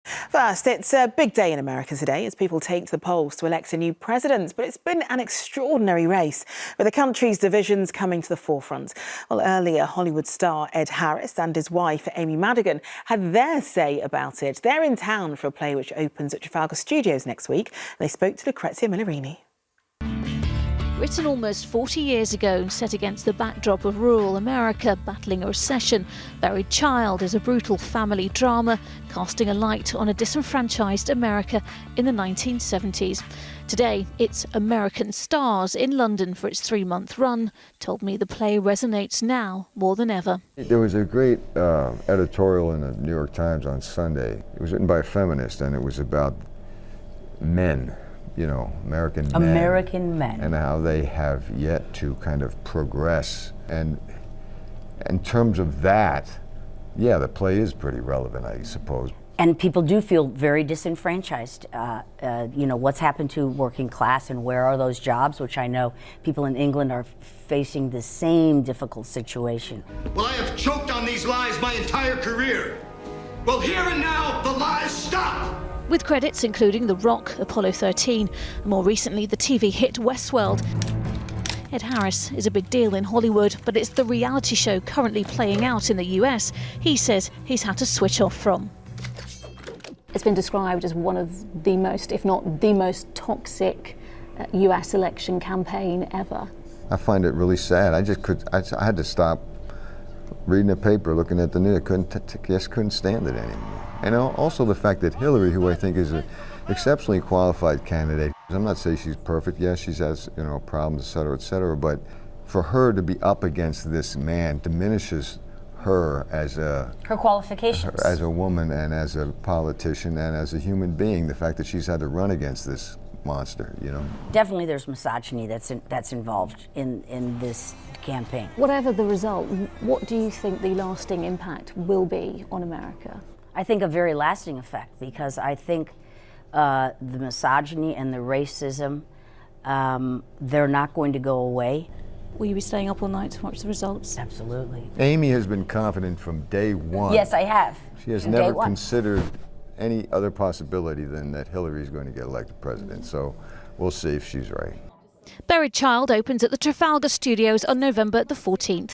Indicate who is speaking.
Speaker 1: First, it's a big day in America today as people take to the polls to elect a new president. But it's been an extraordinary race, with the country's divisions coming to the forefront. Well, earlier, Hollywood star Ed Harris and his wife, Amy Madigan, had their say about it. They're in town for a play which opens at Trafalgar Studios next week. They spoke to Lucrezia Millerini.
Speaker 2: Written almost 40 years ago, set against the backdrop of rural America battling a recession, Buried Child is a brutal family drama casting a light on a disenfranchised America in the 1970s. Today, it's American Stars in London for its 3-month run told me the play resonates now more than ever.
Speaker 3: There was a great editorial in the New York Times on Sunday. It was written by a feminist, and it was about men. You know, American men, and how they have yet to kind of progress. And in terms of that, yeah, the play is pretty relevant, I suppose.
Speaker 4: And people do feel very disenfranchised. You know, what's happened to working class and where are those jobs, which I know people in England are facing the same difficult situation.
Speaker 5: Well, I have choked on these lies my entire career. Well, here and now, the lies stop.
Speaker 2: With credits including The Rock, Apollo 13, and more recently the TV hit Westworld. Ed Harris is a big deal in Hollywood, but it's the reality show currently playing out in the US he says he's had to switch off from.
Speaker 6: It's been described as one of the most, if not the most toxic US election campaign ever.
Speaker 3: I find it really sad. I had to stop reading the paper, looking at the news. I just couldn't stand it anymore. And also the fact that Hillary, who I think is an exceptionally qualified candidate, I'm not saying she's perfect, yes, she has, you know, problems, et cetera, but for her to be up against this man diminishes her as
Speaker 4: her qualifications.
Speaker 3: As a woman and as a politician and as a human being, the fact that she's had to run against this monster, you know.
Speaker 4: Definitely there's misogyny that's involved in this campaign.
Speaker 6: Whatever the result, what do you think the lasting impact will be on America?
Speaker 4: I think a very lasting effect, because I think the misogyny and the racism, they're not going to go away.
Speaker 6: Will you be staying up all night to watch the results?
Speaker 4: Absolutely.
Speaker 3: Amy has been confident from day one.
Speaker 4: Yes, I have.
Speaker 3: She has never considered any other possibility than that Hillary's going to get elected president. So we'll see if she's right.
Speaker 2: Buried Child opens at the Trafalgar Studios on November the 14th.